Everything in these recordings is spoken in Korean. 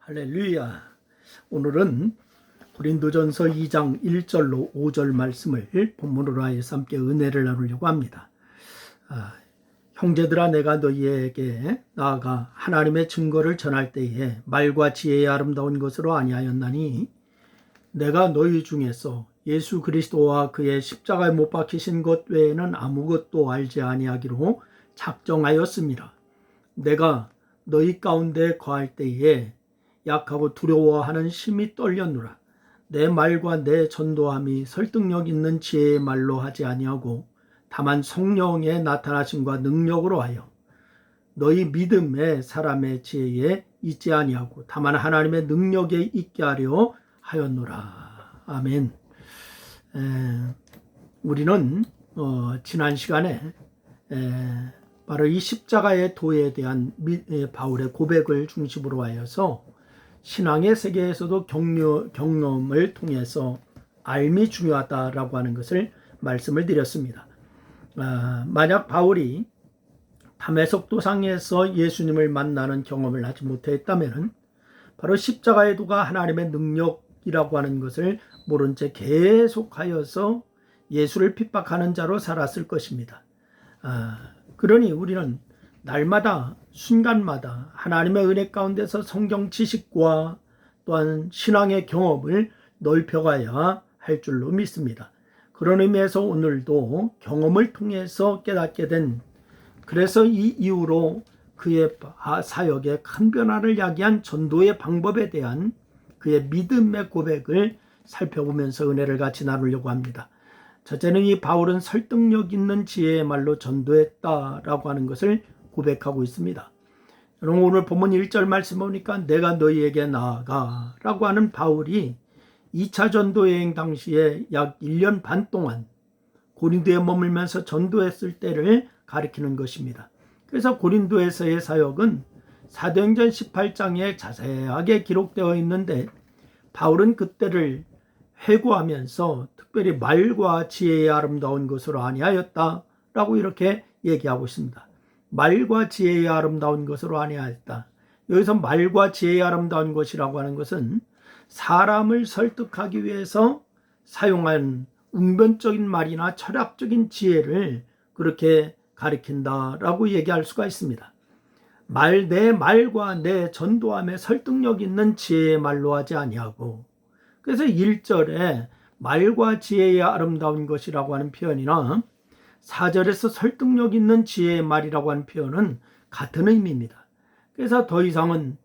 할렐루야. 오늘은 고린도전서 2장 1절로 5절 말씀을 본문으로 하여서 함께 은혜를 나누려고 합니다. 형제들아, 내가 너희에게 나아가 하나님의 증거를 전할 때에 말과 지혜의 아름다운 것으로 아니하였나니 내가 너희 중에서 예수 그리스도와 그의 십자가에 못 박히신 것 외에는 아무것도 알지 아니하기로 작정하였습니다. 내가 너희 가운데 거할 때에 약하고 두려워하는 심히 떨렸노라. 내 말과 내 전도함이 설득력 있는 지혜의 말로 하지 아니하고 다만 성령의 나타나심과 능력으로 하여 너희 믿음의 사람의 지혜에 있지 아니하고 다만 하나님의 능력에 있게 하려 하였노라. 아멘. 우리는 지난 시간에 바로 이 십자가의 도에 대한 바울의 고백을 중심으로 하여서 신앙의 세계에서도 경험을 통해서 알미 중요하다라고 하는 것을 말씀을 드렸습니다. 만약 바울이 담에석 도상에서 예수님을 만나는 경험을 하지 못했다면 바로 십자가의 도가 하나님의 능력이라고 하는 것을 모른 채 계속하여서 예수를 핍박하는 자로 살았을 것입니다. 그러니 우리는 날마다 순간마다 하나님의 은혜 가운데서 성경 지식과 또한 신앙의 경험을 넓혀가야 할 줄로 믿습니다. 그런 의미에서 오늘도 경험을 통해서 깨닫게 된, 그래서 이 이후로 그의 사역에 큰 변화를 야기한 전도의 방법에 대한 그의 믿음의 고백을 살펴보면서 은혜를 같이 나누려고 합니다. 첫째는 이 바울은 설득력 있는 지혜의 말로 전도했다라고 하는 것을 고백하고 있습니다. 여러분, 오늘 본문 1절 말씀 보니까 내가 너희에게 나아가 라고 하는 바울이 2차 전도 여행 당시에 약 1년 반 동안 고린도에 머물면서 전도했을 때를 가리키는 것입니다. 그래서 고린도에서의 사역은 사도행전 18장에 자세하게 기록되어 있는데 바울은 그때를 회고하면서 특별히 말과 지혜의 아름다운 것으로 아니하였다라고 이렇게 얘기하고 있습니다. 말과 지혜의 아름다운 것으로 아니하였다. 여기서 말과 지혜의 아름다운 것이라고 하는 것은 사람을 설득하기 위해서 사용한 웅변적인 말이나 철학적인 지혜를 그렇게 가리킨다라고 얘기할 수가 있습니다. 내 말과 내 전도함에 설득력 있는 지혜의 말로 하지 아니하고, 그래서 1절에 말과 지혜의 아름다운 것이라고 하는 표현이나 4절에서 설득력 있는 지혜의 말이라고 하는 표현은 같은 의미입니다. 그래서 더 이상은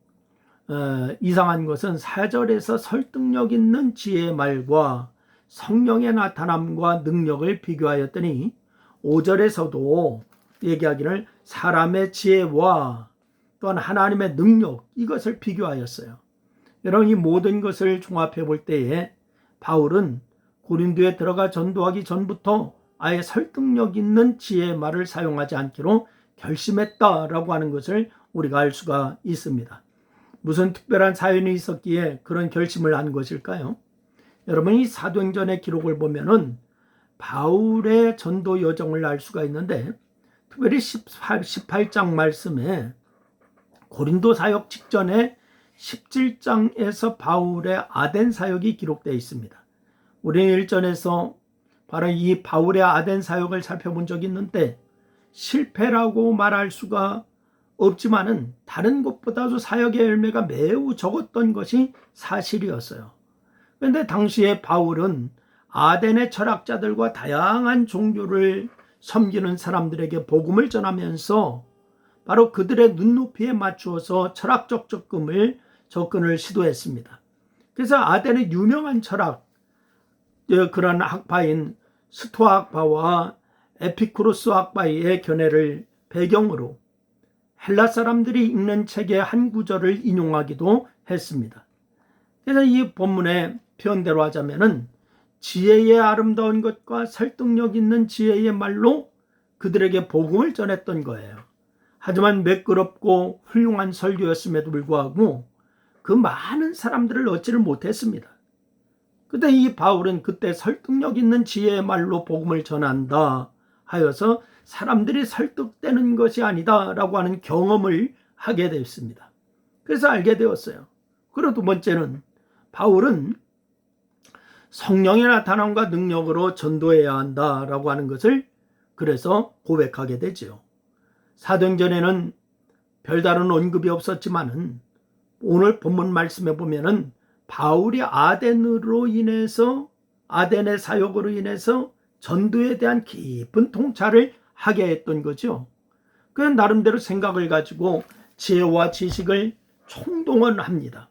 이상한 것은 4절에서 설득력 있는 지혜의 말과 성령의 나타남과 능력을 비교하였더니 5절에서도 얘기하기를 사람의 지혜와 또한 하나님의 능력, 이것을 비교하였어요. 여러분, 이 모든 것을 종합해 볼 때에 바울은 고린도에 들어가 전도하기 전부터 아예 설득력 있는 지혜의 말을 사용하지 않기로 결심했다라고 하는 것을 우리가 알 수가 있습니다. 무슨 특별한 사연이 있었기에 그런 결심을 한 것일까요? 여러분, 이 사도행전의 기록을 보면은 바울의 전도 여정을 알 수가 있는데, 특별히 18장 말씀에 고린도 사역 직전에 17장에서 바울의 아덴 사역이 기록되어 있습니다. 우리는 일전에서 바로 이 바울의 아덴 사역을 살펴본 적이 있는데 실패라고 말할 수가 없지만은 다른 것보다도 사역의 열매가 매우 적었던 것이 사실이었어요. 그런데 당시에 바울은 아덴의 철학자들과 다양한 종교를 섬기는 사람들에게 복음을 전하면서 바로 그들의 눈높이에 맞추어서 철학적 접근을 시도했습니다. 그래서 아덴의 유명한 철학, 그런 학파인 스토아 학파와 에피쿠로스 학파의 견해를 배경으로 헬라 사람들이 읽는 책의 한 구절을 인용하기도 했습니다. 그래서 이 본문의 표현대로 하자면은 지혜의 아름다운 것과 설득력 있는 지혜의 말로 그들에게 복음을 전했던 거예요. 하지만 매끄럽고 훌륭한 설교였음에도 불구하고 그 많은 사람들을 얻지를 못했습니다. 그때 이 바울은 그때 설득력 있는 지혜의 말로 복음을 전한다 하여서 사람들이 설득되는 것이 아니다라고 하는 경험을 하게 되었습니다. 그래서 알게 되었어요. 그리고 두 번째는 바울은 성령의 나타남과 능력으로 전도해야 한다라고 하는 것을 그래서 고백하게 되죠. 사도행전에는 별다른 언급이 없었지만은 오늘 본문 말씀에 보면은 바울이 아덴의 사역으로 인해서 전도에 대한 깊은 통찰을 하게 했던 거죠. 그는 나름대로 생각을 가지고 지혜와 지식을 총동원합니다.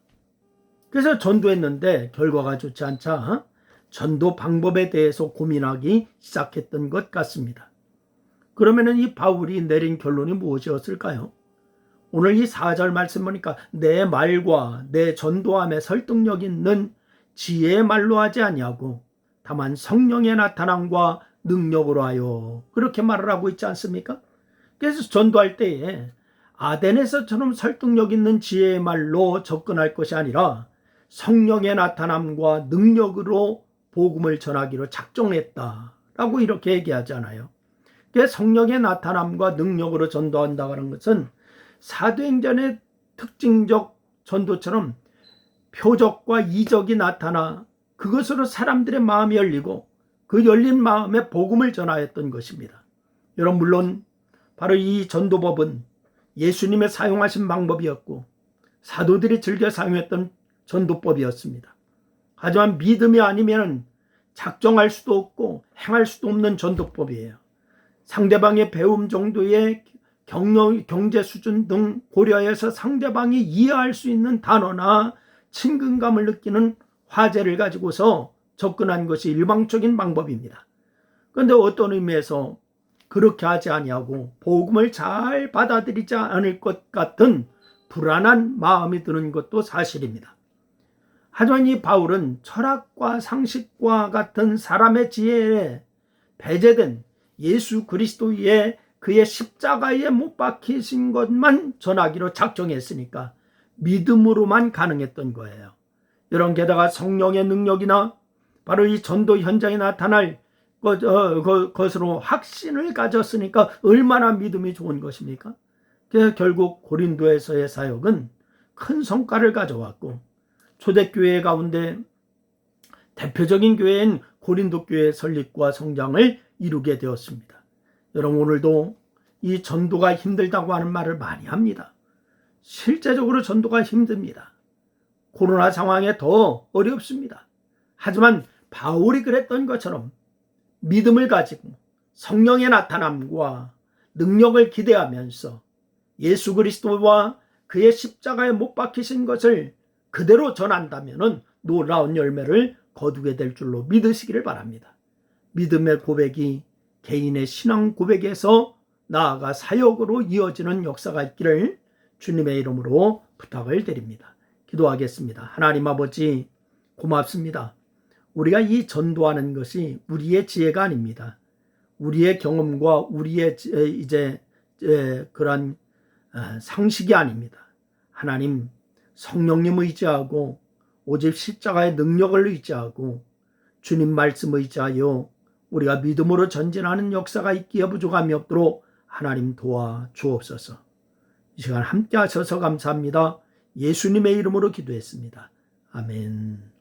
그래서 전도했는데 결과가 좋지 않자 전도 방법에 대해서 고민하기 시작했던 것 같습니다. 그러면은 이 바울이 내린 결론이 무엇이었을까요? 오늘 이 4절 말씀 보니까 내 말과 내 전도함에 설득력 있는 지혜의 말로 하지 아니하고 다만 성령의 나타남과 능력으로 하여 그렇게 말을 하고 있지 않습니까? 그래서 전도할 때에 아덴에서처럼 설득력 있는 지혜의 말로 접근할 것이 아니라 성령의 나타남과 능력으로 복음을 전하기로 작정했다라고 이렇게 얘기하잖아요. 성령의 나타남과 능력으로 전도한다는 것은 사도행전의 특징적 전도처럼 표적과 이적이 나타나 그것으로 사람들의 마음이 열리고 그 열린 마음에 복음을 전하였던 것입니다. 여러분, 물론 바로 이 전도법은 예수님의 사용하신 방법이었고 사도들이 즐겨 사용했던 전도법이었습니다. 하지만 믿음이 아니면 작정할 수도 없고 행할 수도 없는 전도법이에요. 상대방의 배움 정도의 경제 수준 등 고려해서 상대방이 이해할 수 있는 단어나 친근감을 느끼는 화제를 가지고서 접근한 것이 일방적인 방법입니다. 그런데 어떤 의미에서 그렇게 하지 아니하고 복음을 잘 받아들이지 않을 것 같은 불안한 마음이 드는 것도 사실입니다. 하지만 이 바울은 철학과 상식과 같은 사람의 지혜에 배제된 예수 그리스도의 그의 십자가에 못 박히신 것만 전하기로 작정했으니까 믿음으로만 가능했던 거예요. 여러분, 게다가 성령의 능력이나 바로 이 전도 현장에 나타날 것으로 확신을 가졌으니까 얼마나 믿음이 좋은 것입니까? 그래서 결국 고린도에서의 사역은 큰 성과를 가져왔고 초대교회 가운데 대표적인 교회인 고린도 교회의 설립과 성장을 이루게 되었습니다. 여러분, 오늘도 이 전도가 힘들다고 하는 말을 많이 합니다. 실제적으로 전도가 힘듭니다. 코로나 상황에 더 어렵습니다. 하지만 바울이 그랬던 것처럼 믿음을 가지고 성령의 나타남과 능력을 기대하면서 예수 그리스도와 그의 십자가에 못 박히신 것을 그대로 전한다면 놀라운 열매를 거두게 될 줄로 믿으시기를 바랍니다. 믿음의 고백이 개인의 신앙 고백에서 나아가 사역으로 이어지는 역사가 있기를 주님의 이름으로 부탁을 드립니다. 기도하겠습니다. 하나님 아버지, 고맙습니다. 우리가 이 전도하는 것이 우리의 지혜가 아닙니다. 우리의 경험과 우리의 그런 상식이 아닙니다. 하나님, 성령님 의지하고 오직 십자가의 능력을 의지하고 주님 말씀 의지하여 우리가 믿음으로 전진하는 역사가 있기에 부족함이 없도록 하나님 도와 주옵소서. 이 시간 함께 하셔서 감사합니다. 예수님의 이름으로 기도했습니다. 아멘.